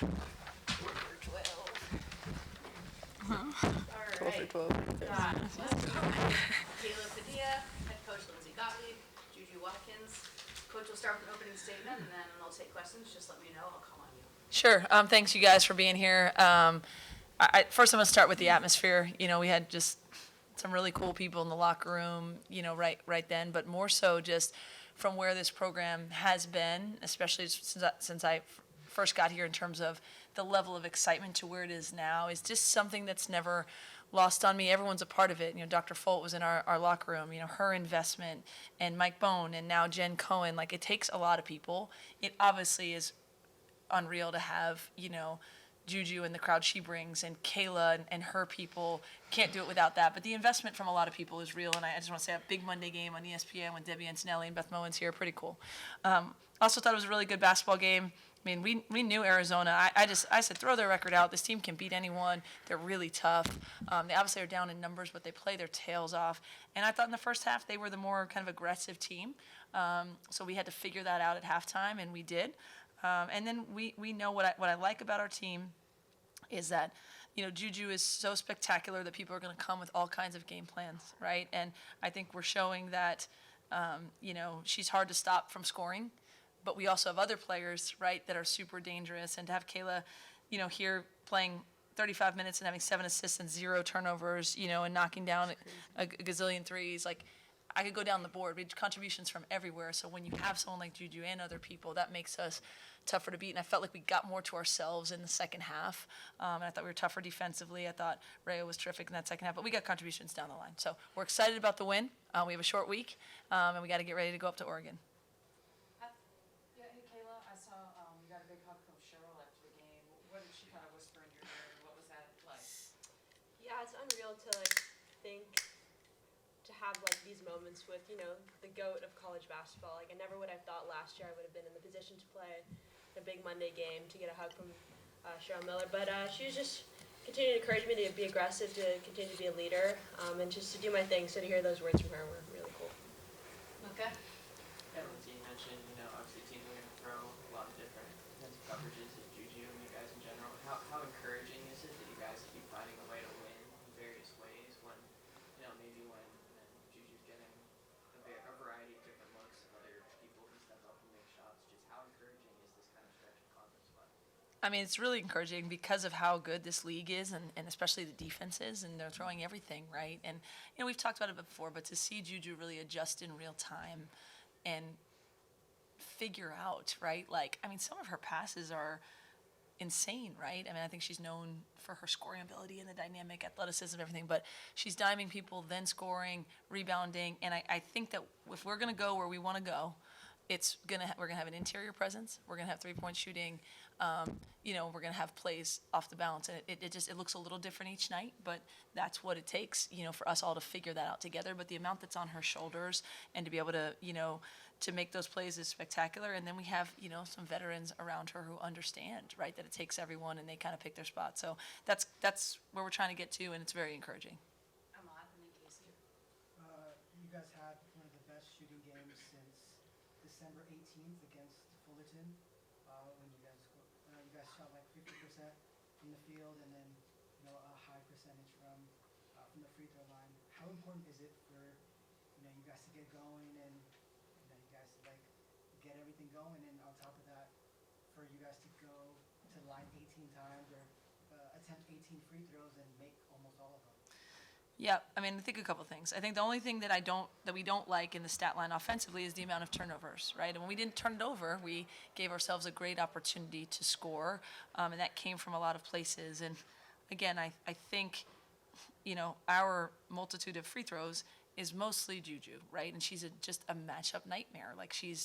All right. 12. Kayla, Padilla, head coach Lindsay Gottlieb, JuJu Watkins. Coach will start with an opening statement, and then I'll take questions. Just let me know. I'll call on you. Sure. Thanks, you guys, for being here. First, I'm going to start with the atmosphere. We had just some really cool people in the locker room, right then, but more so just from where this program has been, especially since I first got here, in terms of the level of excitement to where it is now, is just something that's never lost on me. Everyone's a part of it. Dr. Folt was in our locker room, her investment, and Mike Bone, and now Jen Cohen. Like, it takes a lot of people. It obviously is unreal to have, JuJu and the crowd she brings, and Kayla and her people. Can't do it without that. But the investment from a lot of people is real, and I just want to say a big Monday game on ESPN when Debbie Antonelli and Beth Moen's here. Pretty cool. Also thought it was a really good basketball game. I mean, we knew Arizona. I said, throw their record out. This team can beat anyone. They're really tough. They obviously are down in numbers, but they play their tails off. And I thought in the first half they were the more kind of aggressive team. So we had to figure that out at halftime, and we did. And then we know what I like about our team is that, JuJu is so spectacular that people are going to come with all kinds of game plans, right? And I think we're showing that, she's hard to stop from scoring, but we also have other players, right, that are super dangerous. And to have Kayla, here playing 35 minutes and having 7 assists and 0 turnovers, and knocking down a gazillion threes, like, I could go down the board. We had contributions from everywhere. So when you have someone like JuJu and other people, that makes us tougher to beat. And I felt like we got more to ourselves in the second half. And I thought we were tougher defensively. I thought Rayo was terrific in that second half. But we got contributions down the line. So we're excited about the win. We have a short week, and we got to get ready to go up to Oregon. Yeah, hey Kayla, I saw you got a big hug from Cheryl after the game. What did she kind of whisper in your ear? What was that like? Yeah, it's unreal to think to have these moments with the GOAT of college basketball. Like, I never would have thought last year I would have been in the position to play a big Monday game, to get a hug from Cheryl Miller. But she was just continuing to encourage me to be aggressive, to continue to be a leader, and just to do my thing. So to hear those words from her were really cool. Okay. Yeah, Lindsay, you mentioned, obviously teams are going to throw a lot of different defensive coverages at JuJu and you guys in general. How encouraging is it that you guys keep finding a way to win in various ways when, maybe when JuJu's getting a variety of different looks and other people who step up and make shots? Just how encouraging is this kind of stretch of conference play? I mean, it's really encouraging because of how good this league is, and especially the defenses, and they're throwing everything, right? And, we've talked about it before, but to see JuJu really adjust in real time and figure out, right? Like, I mean, some of her passes are insane, right? I mean, I think she's known for her scoring ability and the dynamic athleticism and everything, but she's diming people, then scoring, rebounding, and I think that if we're going to go where we want to go, we're gonna have an interior presence. We're gonna have 3-point shooting. We're gonna have plays off the bounce, and it looks a little different each night. But that's what it takes, for us all to figure that out together. But the amount that's on her shoulders, and to be able to, to make those plays is spectacular. And then we have, some veterans around her who understand, right, that it takes everyone, and they kind of pick their spot. So that's where we're trying to get to, and it's very encouraging. Ahmad and then Casey. You guys had one of the best shooting games since December 18th against Fullerton, when you guys shot like 50% from the field, and then a high percentage from the free throw line. How important is it for you guys to get going, and you guys to get everything going, and on top of that, for you guys to go to the line 18 times or attempt 18 free throws and make almost all of them? Yeah, I mean, I think a couple things. I think the only thing that we don't like in the stat line offensively is the amount of turnovers, right? And when we didn't turn it over, we gave ourselves a great opportunity to score, and that came from a lot of places. And again, I think, our multitude of free throws is mostly JuJu, right? And she's just a matchup nightmare. Like, she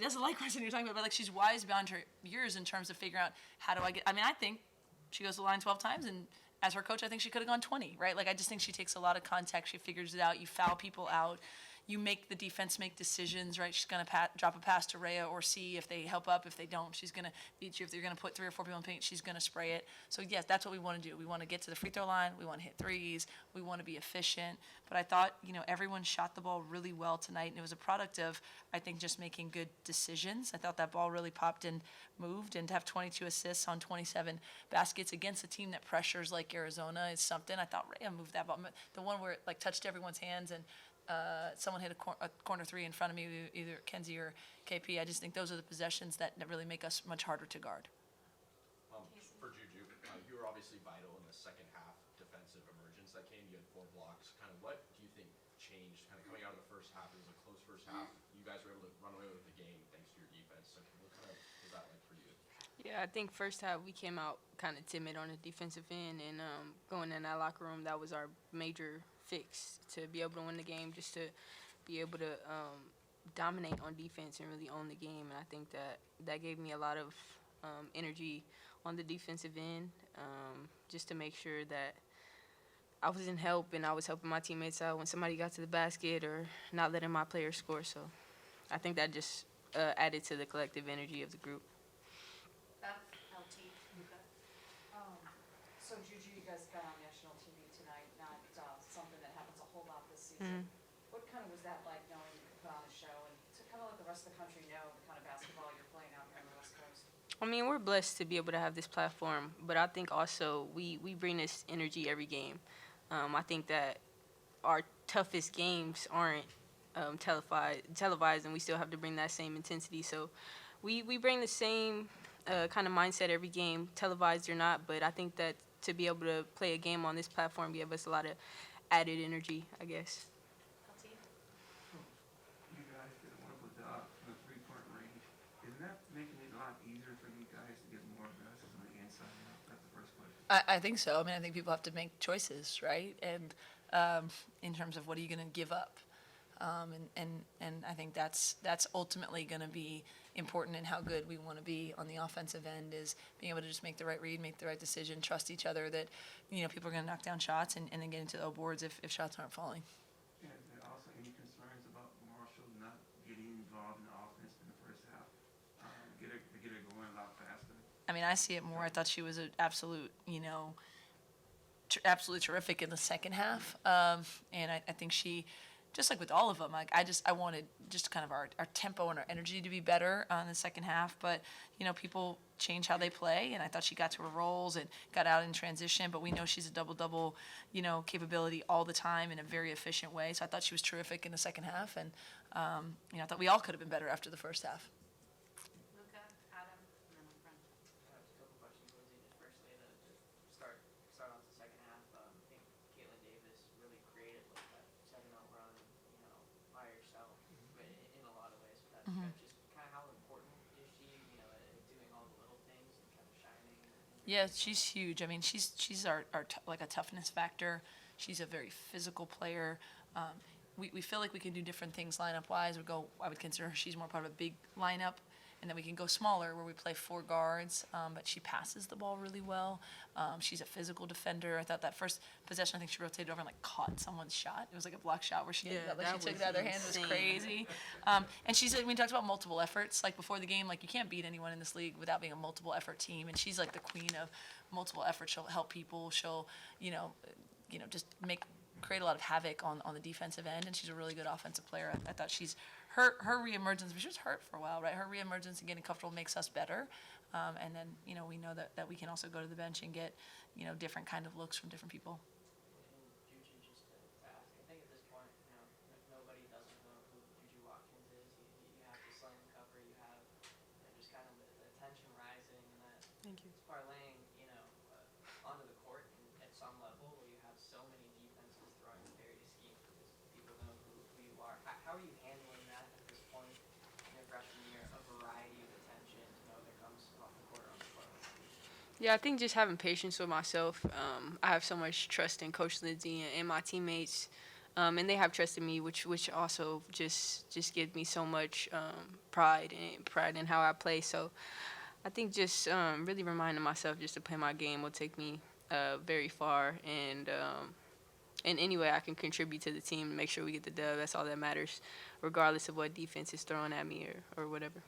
doesn't like what you're talking about, but she's wise beyond her years in terms of figuring out how do I get. I mean, I think she goes to the line 12 times, and as her coach, I think she could have gone 20, right? Like, I just think she takes a lot of contact. She figures it out. You foul people out. you make the defense make decisions, right? She's going to drop a pass to Rhea or C if they help up. If they don't, she's going to beat you. If you're going to put 3 or 4 people in paint, she's going to spray it. So, yes, that's what we want to do. We want to get to the free throw line. We want to hit threes. We want to be efficient. But I thought, everyone shot the ball really well tonight, and it was a product of, I think, just making good decisions. I thought that ball really popped and moved, and to have 22 assists on 27 baskets against a team that pressures like Arizona is something. I thought Rhea moved that ball. The one where it, touched everyone's hands and someone hit a corner 3 in front of me, either Kenzie or KP. I just think those are the possessions that really make us much harder to guard. For JuJu, you were obviously vital in the second half defensive emergence that came. You had 4 blocks. Kind of what do you think changed? Kind of coming out of the first half, it was a close first half. You guys were able to run away with the game thanks to your defense. So what kind of was that like for you? Yeah, I think first half we came out kind of timid on the defensive end, and going in that locker room, that was our major fix to be able to win the game, just to be able to dominate on defense and really own the game. And I think that gave me a lot of energy on the defensive end, just to make sure that I was in help and I was helping my teammates out when somebody got to the basket or not letting my players score. So I think that just added to the collective energy of the group. Beth, LT, Luca. So JuJu, you guys got on national TV tonight, not something that happens a whole lot this season. What kind of was that like, knowing you could put on a show and to kind of let the rest of the country know the kind of basketball you're playing out here on the West Coast? I mean, we're blessed to be able to have this platform, but I think also we bring this energy every game. I think that our toughest games aren't televised, and we still have to bring that same intensity. So we bring the same kind of mindset every game, televised or not, but I think that to be able to play a game on this platform give us a lot of added energy, I guess. LT? You guys did a wonderful job from the 3-point range. Isn't that making it a lot easier for you guys to get more aggressive on the inside now? That's the first question. I think so. I mean, I think people have to make choices, right? And in terms of what are you going to give up? And I think that's ultimately going to be important in how good we want to be on the offensive end, is being able to just make the right read, make the right decision, trust each other that, people are going to knock down shots and then get into the boards if shots aren't falling. Yeah, is there also any concerns about Marshall not getting involved in the offense in the first half? Get it going a lot faster? I mean, I see it more. I thought she was an absolute, absolutely terrific in the second half. And I think she, just like with all of them, like I wanted just kind of our tempo and our energy to be better in the second half. But, people change how they play, and I thought she got to her roles and got out in transition. But we know she's a double-double, capability all the time in a very efficient way. So I thought she was terrific in the second half. And, I thought we all could have been better after the first half. Luca, Adam, and then my friend. I have a couple questions, Lindsay. Just firstly, to start off the second half, I think Kayla Davis really created like that 7-0 run, by herself, but in a lot of ways. But that's just kind of how important is she, at doing all the little things and kind of shining. Yeah, she's huge. I mean, she's our like a toughness factor. She's a very physical player. We feel like we can do different things lineup-wise. I would consider her, she's more part of a big lineup, and then we can go smaller where we play 4 guards. But she passes the ball really well. She's a physical defender. I thought that first possession, I think she rotated over and caught someone's shot. It was like a block shot where she Yeah, like that she took was it out of their hand. It was insane. crazy. And she's like, we talked about multiple efforts, like before the game, like you can't beat anyone in this league without being a multiple effort team. And she's like the queen of multiple efforts. She'll help people. She'll, just create a lot of havoc on the defensive end, and she's a really good offensive player. I thought her reemergence, she was hurt for a while, right? Her reemergence and getting comfortable makes us better. And then, we know that we can also go to the bench and get, different kind of looks from different people. And JuJu, just to ask, I think at this point, nobody doesn't know who JuJu Watkins is. You have the slam cover, you have just kind of the tension rising, and that Thank you. it's parlaying, onto the court and at some level where you have so many defenses throwing various schemes because people know who you are. How are you handling that at this point in your freshman year? A variety of attention, that comes off the court on the floor. Yeah, I think just having patience with myself. I have so much trust in Coach Lindsay and my teammates, and they have trust in me, which also just gives me so much pride in how I play. So I think just really reminding myself just to play my game will take me very far, and in any way I can contribute to the team and make sure we get the dub. That's all that matters, regardless of what defense is thrown at me or whatever.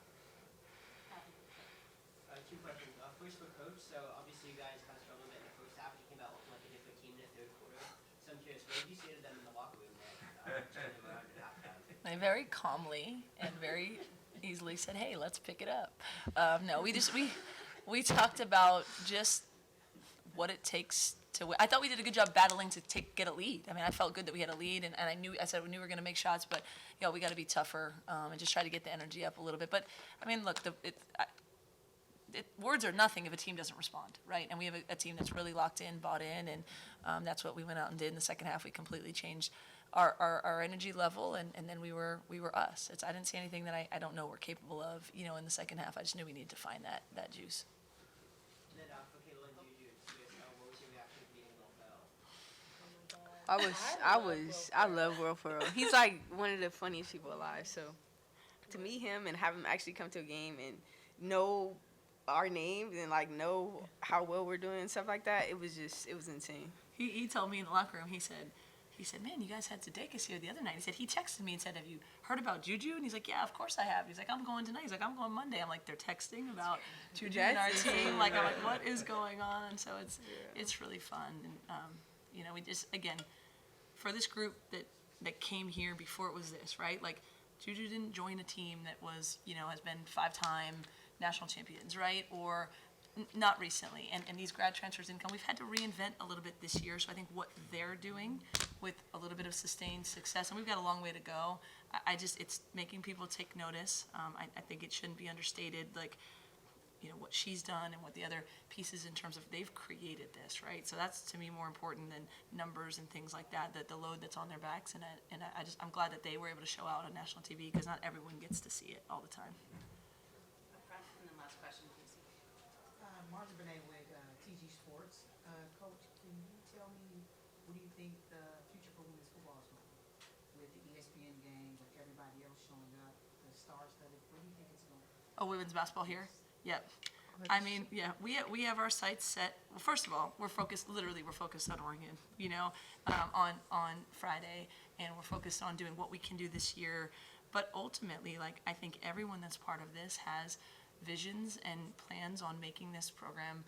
Two questions. First for Coach. So obviously you guys kind of struggled a bit in the first half, but you came out looking like a different team in the third quarter. So I'm curious, what did you say to them in the locker room there? Around at halftime? They very calmly and very easily said, "Hey, let's pick it up." No, we talked about just what it takes to win. I thought we did a good job battling to get a lead. I mean, I felt good that we had a lead, and I said we knew we were going to make shots, but we got to be tougher and just try to get the energy up a little bit. But I mean, look, words are nothing if a team doesn't respond, right? And we have a team that's really locked in, bought in, and that's what we went out and did in the second half. We completely changed our energy level, and then we were us. I didn't see anything that I don't know we're capable of, in the second half. I just knew we needed to find that juice. And then for Kayla and JuJu, what was your reaction to being Will Bell? I love Will Ferrell. He's like one of the funniest people alive. So to meet him and have him actually come to a game and know our names and like know how well we're doing and stuff like that, it was insane. He told me in the locker room, he said, "Man, you guys had Sudeikis here the other night." He said, he texted me and said, "Have you heard about JuJu?" And he's like, "Yeah, of course I have." He's like, "I'm going tonight." He's like, "I'm going Monday." I'm like, they're texting about JuJu and our team. Like, I'm like, what is going on? So it's really fun. And, we just, again, for this group that came here before it was this, right? Like, JuJu didn't join a team that was, has been 5-time national champions, right? Or not recently, and these grad transfers didn't come. We've had to reinvent a little bit this year, so I think what they're doing with a little bit of sustained success, and we've got a long way to go, it's making people take notice. I think it shouldn't be understated, like, what she's done and what the other pieces in terms of they've created this, right? So that's, to me, more important than numbers and things like that, the load that's on their backs, and I'm glad that they were able to show out on national TV, because not everyone gets to see it all the time. Up front, and then last question, please. Martha Benet with TG Sports. Coach, can you tell me what do you think the future for women's football is going to be? With the ESPN games, with everybody else showing up, the stars studded, where do you think it's going to be? Oh, women's basketball here? Yep. I mean, yeah, we have our sights set. Well, first of all, we're focused on Oregon, on Friday, and we're focused on doing what we can do this year. But ultimately, like, I think everyone that's part of this has visions and plans on making this program,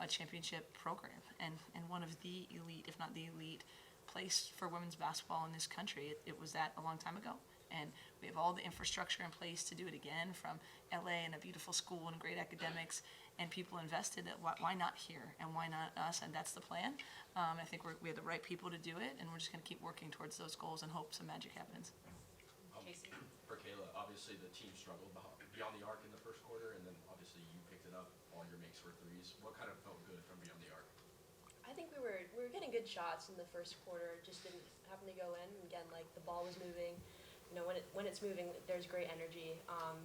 a championship program and one of the elite, if not the elite, place for women's basketball in this country. It was that a long time ago. And we have all the infrastructure in place to do it again, from LA and a beautiful school and great academics, and people invested. That why not here and why not us? And that's the plan. I think we have the right people to do it, and we're just going to keep working towards those goals and hope some magic happens. Casey? For Kayla, obviously the team struggled beyond the arc in the first quarter, and then obviously you picked it up. All your makes were threes. What kind of felt good from beyond the arc? I think we were getting good shots in the first quarter. It just didn't happen to go in. Again, like, the ball was moving. When it's moving, there's great energy.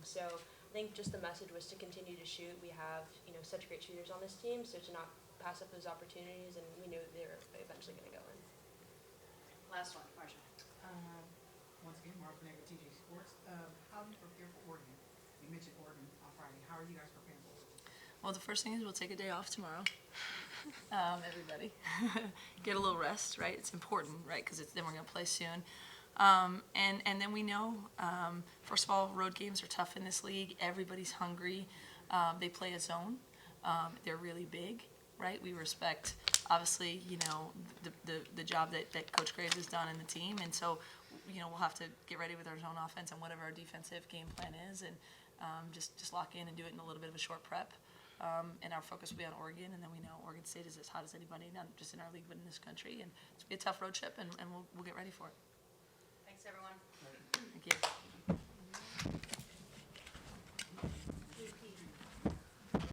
So I think just the message was to continue to shoot. We have, such great shooters on this team, so to not pass up those opportunities, and we knew they were eventually going to go in. Last one, Marcia. Once again, Mark Benet with TG Sports. How do you prepare for Oregon? You mentioned Oregon on Friday. How are you guys preparing for Oregon? Well, the first thing is we'll take a day off tomorrow. Everybody. Get a little rest, right? It's important, right? Because then we're going to play soon. And then we know, first of all, road games are tough in this league. Everybody's hungry. They play a zone. They're really big, right? We respect, obviously, the job that Coach Graves has done in the team. And so, we'll have to get ready with our zone offense and whatever our defensive game plan is, and just lock in and do it in a little bit of a short prep. And our focus will be on Oregon, and then we know Oregon State is as hot as anybody, not just in our league, but in this country. And it's going to be a tough road trip, and we'll get ready for it.